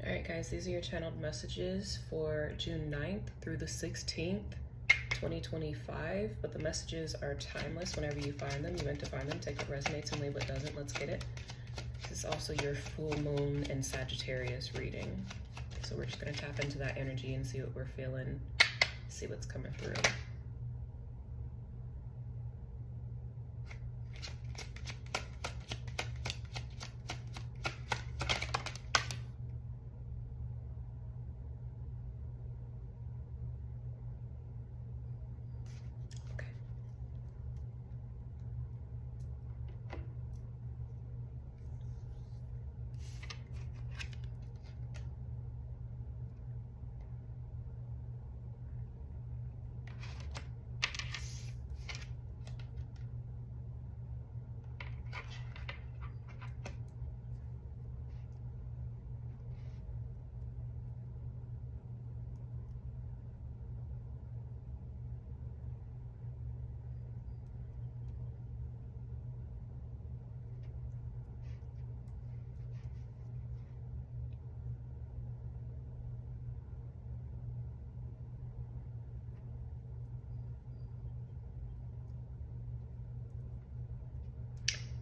All right, guys, these are your channeled messages for June 9th through the 16th, 2025. But the messages are timeless whenever you find them. You meant to find them. Take what resonates and leave what doesn't. Let's get it. This is also your full moon and Sagittarius reading. So we're just going to tap into that energy and see what we're feeling, see what's coming through.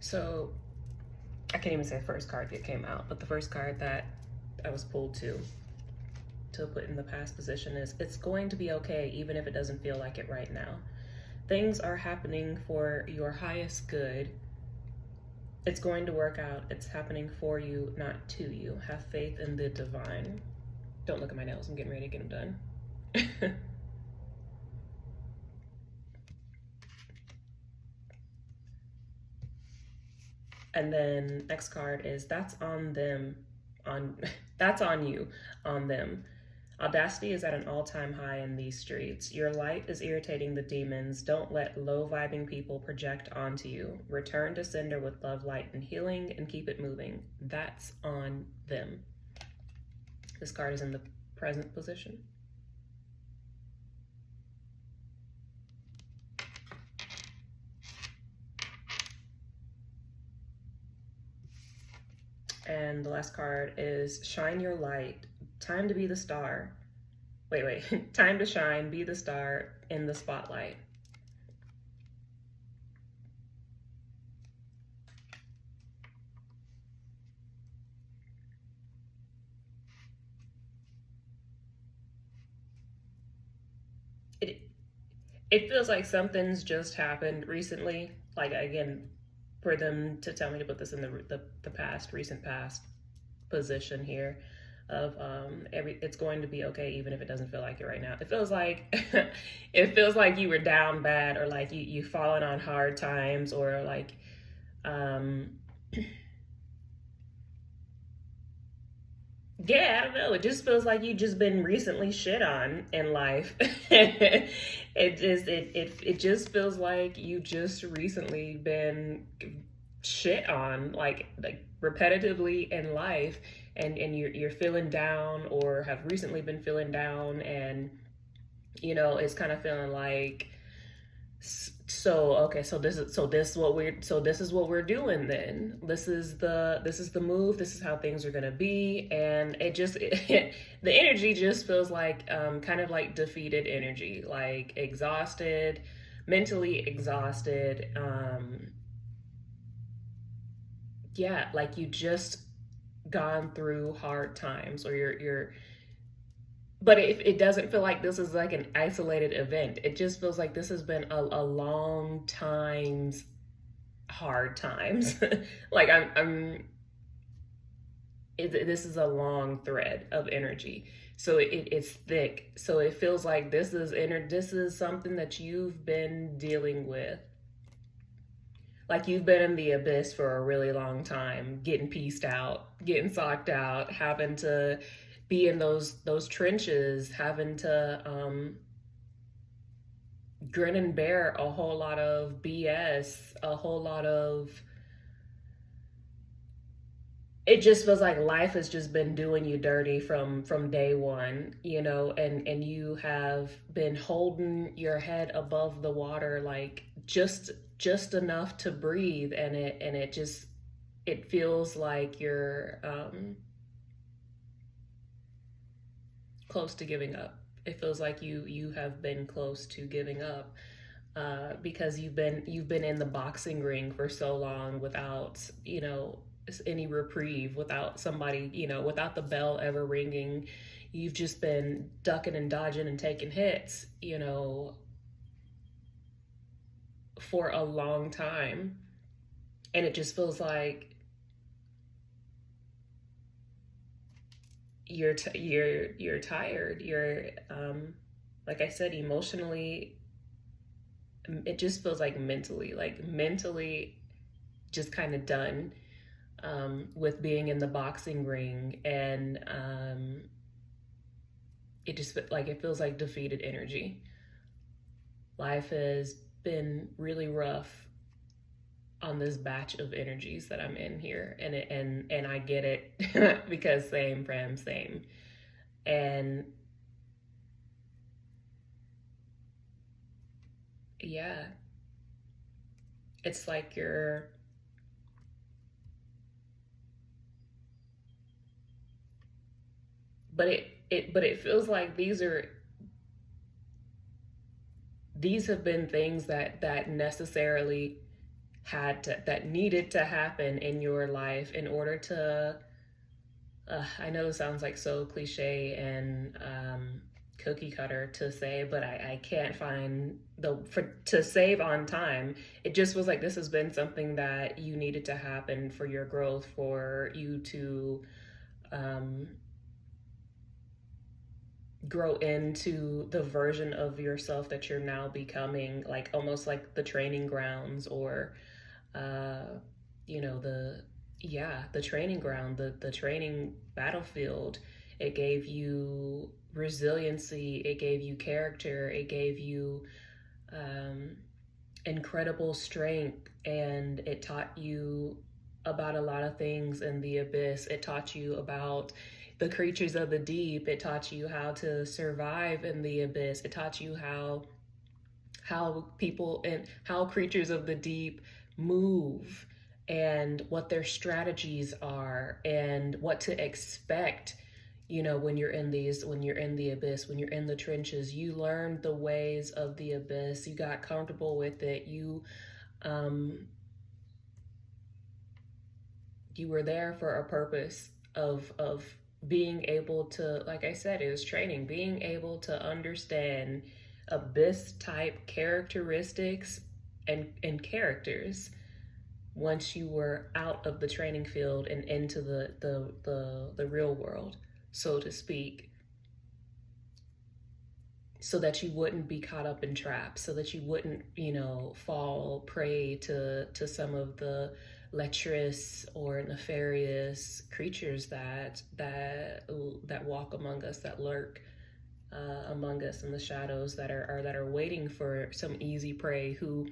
So I can't even say the first card that came out, but the first card that I was pulled to put in the past position is it's going to be okay even if it doesn't feel like it right now. Things are happening for your highest good. It's going to work out. It's happening for you, not to you. Have faith in the divine. Don't look at my nails. I'm getting ready to get them done. And then next card is that's on them, that's on you, on them. Audacity is at an all-time high in these streets. Your light is irritating the demons. Don't let low-vibing people project onto you. Return to sender with love, light, and healing, and keep it moving. That's on them. This card is in the present position. And the last card is shine your light. Time to be the star. Wait. Time to shine, be the star in the spotlight. It feels like something's just happened recently. Like, again, for them to tell me to put this in the past, recent past position here of it's going to be okay even if it doesn't feel like it right now. It feels like it feels like you were down bad, or like you fallen on hard times, or like yeah, I don't know. It just feels like you just been recently shit on in life. It just feels like you just recently been shit on, like repetitively in life, and you're feeling down, or have recently been feeling down, and it's kind of feeling like, so this is what we're doing then. This is the move. This is how things are gonna be. And the energy just feels like kind of like defeated energy, like exhausted, mentally exhausted. Yeah, like you just gone through hard times, or you're but it doesn't feel like this is like an isolated event. It just feels like this has been a long time's hard times. Like this is a long thread of energy. So it's thick. So it feels like this is something that you've been dealing with. Like you've been in the abyss for a really long time, getting pieced out, getting socked out, having to be in those trenches, having to grin and bear a whole lot of BS, a whole lot of, it just feels like life has just been doing you dirty from day one, and you have been holding your head above the water, like just enough to breathe, and it feels like you're close to giving up. It feels like you have been close to giving up, because you've been in the boxing ring for so long without, any reprieve, without somebody, without the bell ever ringing. You've just been ducking and dodging and taking hits, for a long time, and it just feels like you're tired. You're, like I said, emotionally. It just feels like mentally just kind of done, with being in the boxing ring, and it feels like defeated energy. Life has been really rough on this batch of energies that I'm in here, and I get it because same fam, same. And yeah, it's like but it feels like these have been things that necessarily that needed to happen in your life in order to, I know it sounds like so cliche and, cookie cutter to say, but I can't find to save on time. It just was like this has been something that you needed to happen for your growth, for you to, um, grow into the version of yourself that you're now becoming, like almost like the training grounds, or, uh, the yeah, the training ground, the training battlefield. It gave you resiliency, it gave you character, it gave you, um, incredible strength, and it taught you about a lot of things in the abyss. It taught you about the creatures of the deep. It taught you how to survive in the abyss. It taught you how people and how creatures of the deep move, and what their strategies are, and what to expect, when you're in the abyss, when you're in the trenches. You learned the ways of the abyss, you got comfortable with it, um you were there for a purpose of being able to, like I said, it was training, being able to understand abyss type characteristics and characters once you were out of the training field and into the real world, so to speak, so that you wouldn't be caught up in traps, so that you wouldn't, fall prey to some of the lecherous or nefarious creatures that walk among us, that lurk, among us in the shadows, that are waiting for some easy prey, who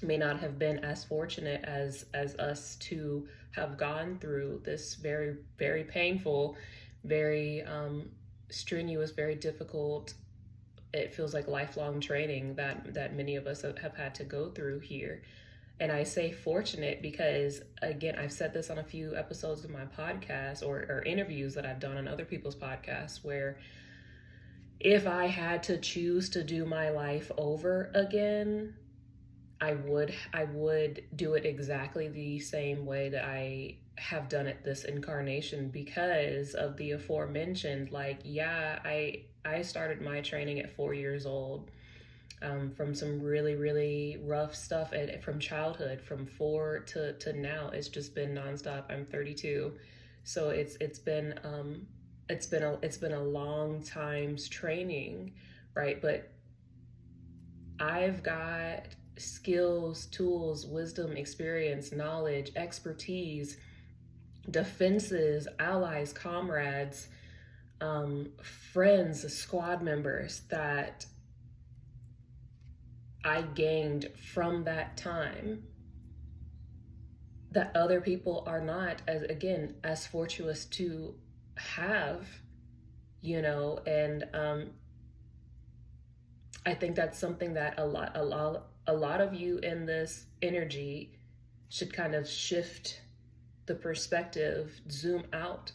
may not have been as fortunate as us to have gone through this very, very painful, very, strenuous, very difficult, it feels like lifelong training that many of us have had to go through here. And I say fortunate because, again, I've said this on a few episodes of my podcast, or interviews that I've done on other people's podcasts, where if I had to choose to do my life over again, I would do it exactly the same way that I have done it this incarnation, because of the aforementioned. Like, yeah, I started my training at 4 years old, from some really, really rough stuff, and from childhood, from four to now. It's just been nonstop. I'm 32, so it's been a long time's training, right? But I've got skills, tools, wisdom, experience, knowledge, expertise, defenses, allies, comrades, friends, squad members that I gained from that time, that other people are not as fortuitous to have, and, I think that's something that a lot of you in this energy should kind of shift the perspective, zoom out,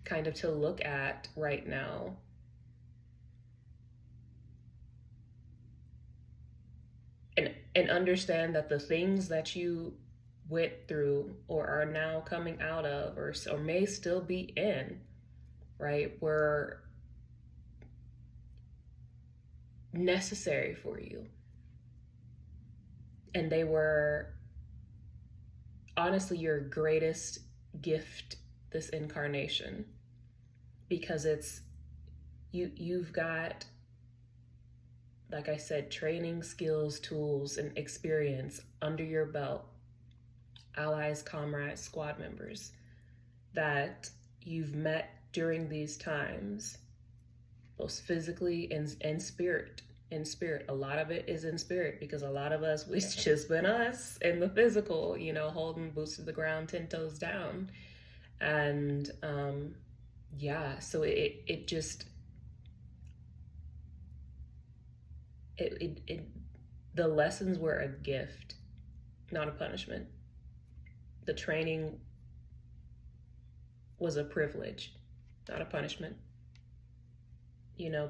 kind of to look at right now. and understand that the things that you went through or are now coming out of, or may still be in, right, were necessary for you. And they were honestly your greatest gift this incarnation, because you've got, like I said, training, skills, tools, and experience under your belt, allies, comrades, squad members that you've met during these times, both physically and spirit. In spirit, a lot of it is in spirit, because a lot of us, we've just been us in the physical, holding boots to the ground, 10 toes down. And yeah, so it just the lessons were a gift, not a punishment. The training was a privilege, not a punishment.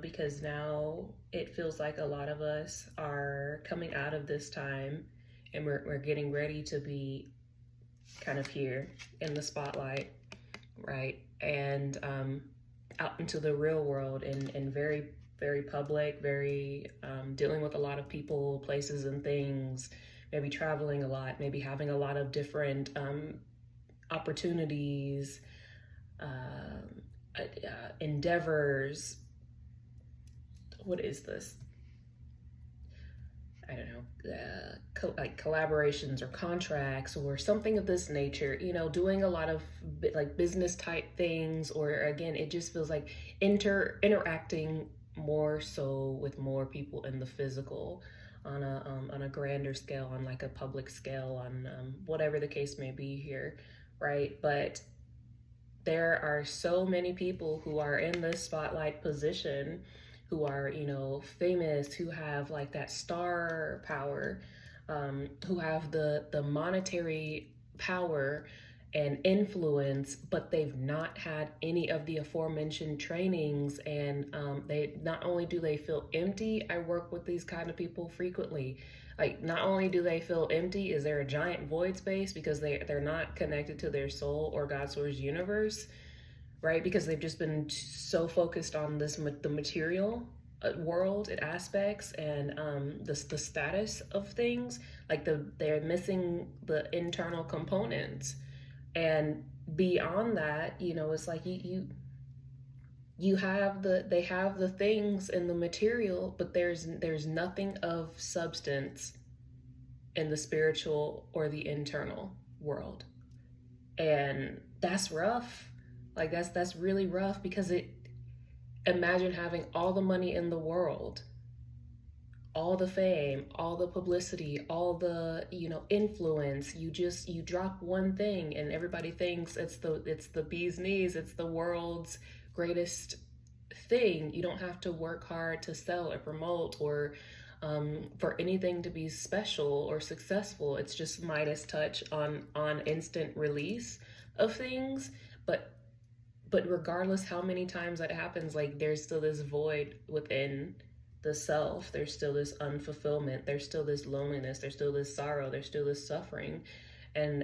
Because now it feels like a lot of us are coming out of this time, and we're getting ready to be kind of here in the spotlight, right? And out into the real world, and very, very public, very dealing with a lot of people, places, and things, maybe traveling a lot, maybe having a lot of different opportunities, endeavors. What is this? I don't know, like collaborations or contracts or something of this nature, doing a lot of like business type things, or again, it just feels like interacting more so with more people in the physical, on a grander scale, on like a public scale, on whatever the case may be here, right? But there are so many people who are in this spotlight position, who are, famous, who have like that star power, who have the monetary power and influence, but they've not had any of the aforementioned trainings. And they not only do they feel empty, I work with these kind of people frequently. Like, not only do they feel empty, is there a giant void space because they're not connected to their soul or God's source universe, right? Because they've just been so focused on the material world and aspects, and the status of things. Like they're missing the internal components. And beyond that, it's like you have they have the things in the material, but there's nothing of substance in the spiritual or the internal world. And that's rough. Like that's really rough, because imagine having all the money in the world, all the fame, all the publicity, all the, influence. You drop one thing and everybody thinks it's the bee's knees, it's the world's greatest thing. You don't have to work hard to sell or promote or for anything to be special or successful. It's just Midas touch on instant release of things. But regardless how many times that happens, like there's still this void within the self. There's still this unfulfillment. There's still this loneliness. There's still this sorrow. There's still this suffering, and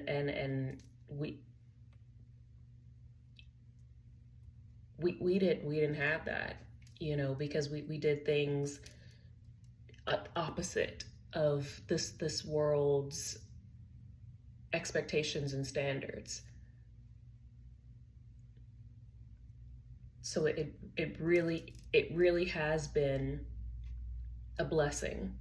we didn't have that, because we did things opposite of this world's expectations and standards. So it really has been a blessing.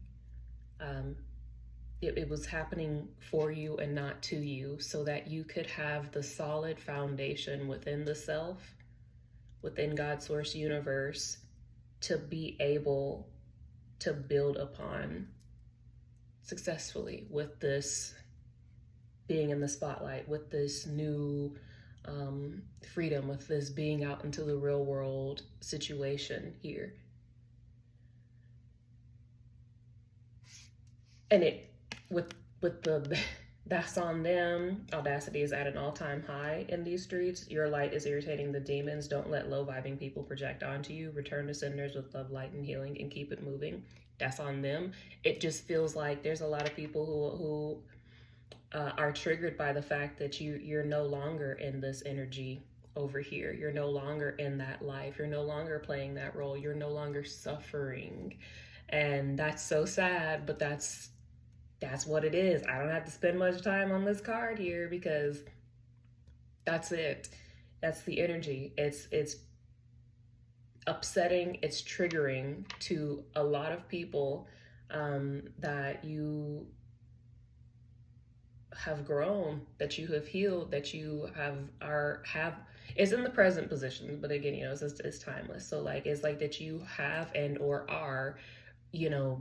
It was happening for you and not to you, so that you could have the solid foundation within the self, within God's source universe, to be able to build upon successfully with this being in the spotlight, with this new freedom, with this being out into the real world situation here. And with the that's on them. Audacity is at an all-time high in these streets. Your light is irritating the demons. Don't let low-vibing people project onto you. Return to senders with love, light, and healing, and keep it moving. that's on them. It just feels like there's a lot of people who are triggered by the fact that you're no longer in this energy over here. You're no longer in that life. You're no longer playing that role. You're no longer suffering. And that's so sad, but that's what it is. I don't have to spend much time on this card here because that's it. That's the energy. It's upsetting, it's triggering to a lot of people, that you have grown, that you have healed, that you have is in the present position. But again, it's timeless. So like, it's like that you have and or are,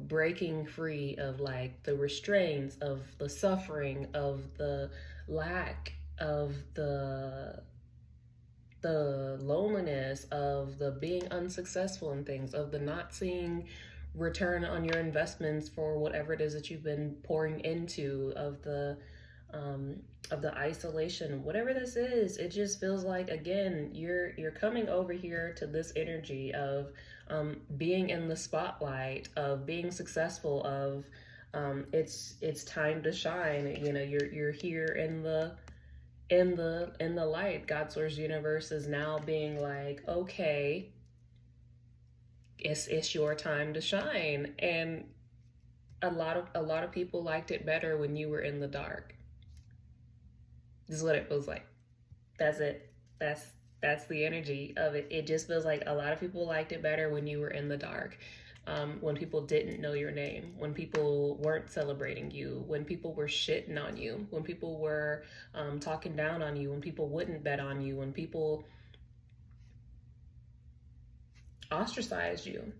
breaking free of like the restraints of the suffering, of the lack, of the loneliness, of the being unsuccessful in things, of the not seeing return on your investments for whatever it is that you've been pouring into, of the isolation, whatever this is. It just feels like, again, you're coming over here to this energy of being in the spotlight, of being successful, of it's time to shine. You're here in the light. God Source Universe is now being like, okay, it's your time to shine. And a lot of people liked it better when you were in the dark. This is what it feels like. That's it. That's the energy of it. It just feels like a lot of people liked it better when you were in the dark. When people didn't know your name, when people weren't celebrating you, when people were shitting on you, when people were talking down on you, when people wouldn't bet on you, when people ostracized you.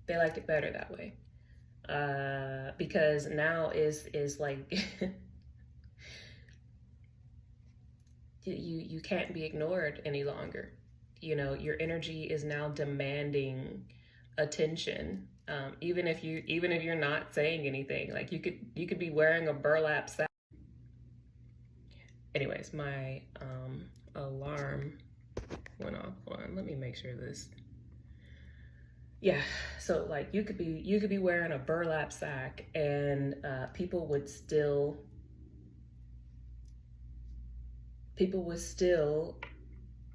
They liked it better that way. Because now is like you can't be ignored any longer. Your energy is now demanding attention. Even if you're not saying anything, like you could be wearing a burlap sack. Anyways, my alarm went off. Hold on, let me make sure this. Yeah, so like you could be wearing a burlap sack, and people would still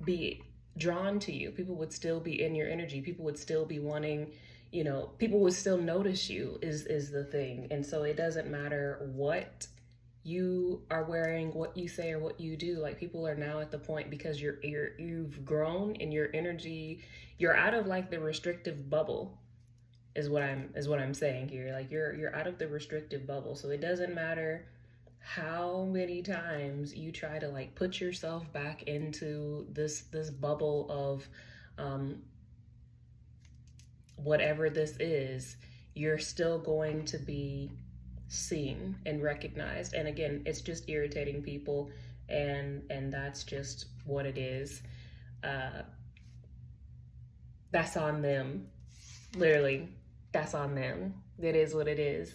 be drawn to you. People would still be in your energy. People would still be wanting, people would still notice you is the thing. And so it doesn't matter what you are wearing, what you say, or what you do. Like, people are now at the point, because you've grown in your energy, you're out of like the restrictive bubble is what I'm saying here. Like, you're out of the restrictive bubble. So it doesn't matter how many times you try to like put yourself back into this bubble of whatever this is, you're still going to be seen and recognized. And again, it's just irritating people, and that's just what it is. That's on them. Literally, that's on them. It is what it is.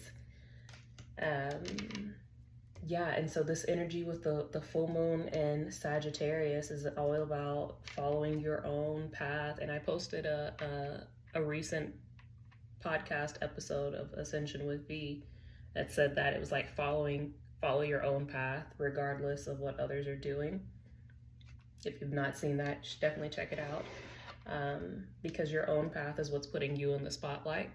Yeah, and so this energy with the full moon and Sagittarius is all about following your own path. And I posted a recent podcast episode of Ascension with V that said that it was like follow your own path regardless of what others are doing. If you've not seen that, definitely check it out, because your own path is what's putting you in the spotlight.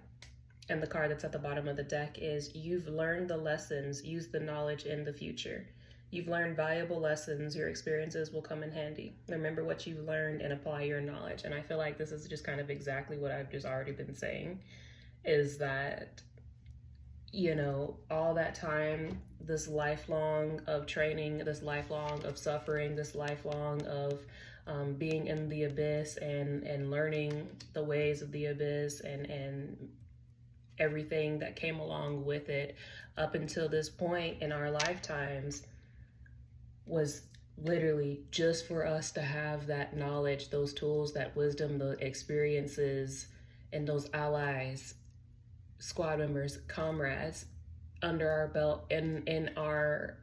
And the card that's at the bottom of the deck is, you've learned the lessons, use the knowledge in the future. You've learned valuable lessons, your experiences will come in handy. Remember what you've learned and apply your knowledge. And I feel like this is just kind of exactly what I've just already been saying, is that, all that time, this lifelong of training, this lifelong of suffering, this lifelong of being in the abyss and learning the ways of the abyss and everything that came along with it up until this point in our lifetimes, was literally just for us to have that knowledge, those tools, that wisdom, the experiences, and those allies, squad members, comrades under our belt, in our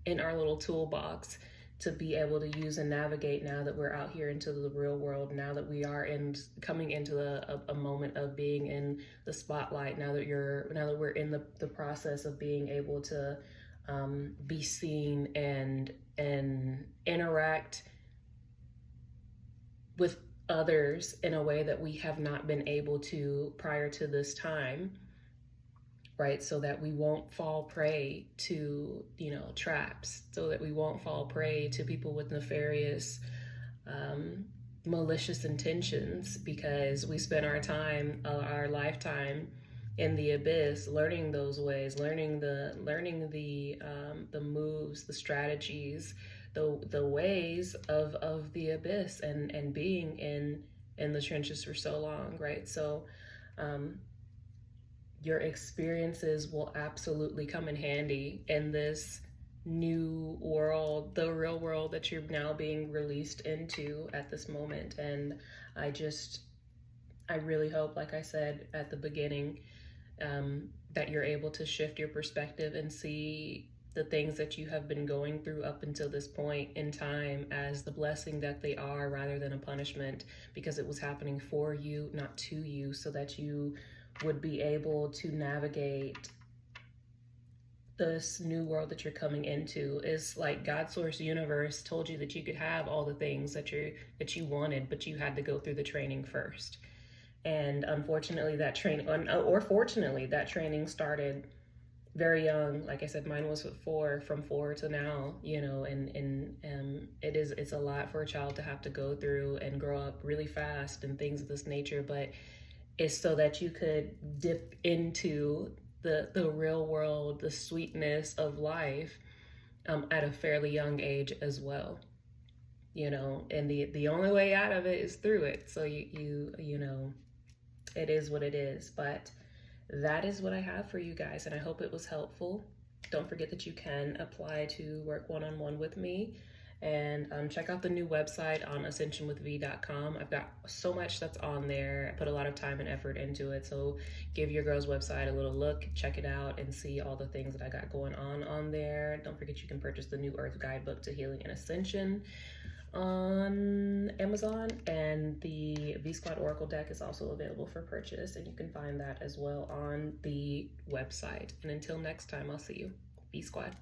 little toolbox, to be able to use and navigate now that we're out here into the real world, now that we are coming into a moment of being in the spotlight, now that we're in the process of being able to be seen and interact with others in a way that we have not been able to prior to this time, right? So that we won't fall prey to, traps, so that we won't fall prey to people with nefarious, malicious intentions, because we spent our lifetime in the abyss, learning those ways, learning the moves, the strategies, the ways of the abyss, and being in the trenches for so long, right? So your experiences will absolutely come in handy in this new world, the real world that you're now being released into at this moment. And I really hope, like I said at the beginning, that you're able to shift your perspective and see the things that you have been going through up until this point in time as the blessing that they are, rather than a punishment, because it was happening for you, not to you, so that you would be able to navigate this new world that you're coming into. Is like God source universe told you that you could have all the things that you wanted, but you had to go through the training first. And unfortunately that training, or fortunately, that training started very young. Like I said, mine was from 4 to now, and it's a lot for a child to have to go through and grow up really fast and things of this nature, but it's so that you could dip into the real world, the sweetness of life, at a fairly young age as well, and the only way out of it is through it. So it is what it is. But that is what I have for you guys, and I hope it was helpful. Don't forget that you can apply to work one-on-one with me, and check out the new website on ascensionwithv.com. I've got so much that's on there. I put a lot of time and effort into it, so give your girl's website a little look, check it out, and see all the things that I got going on there. Don't forget you can purchase the New Earth Guidebook to Healing and Ascension on Amazon, and the V Squad Oracle deck is also available for purchase, and you can find that as well on the website. And until next time, I'll see you. V Squad.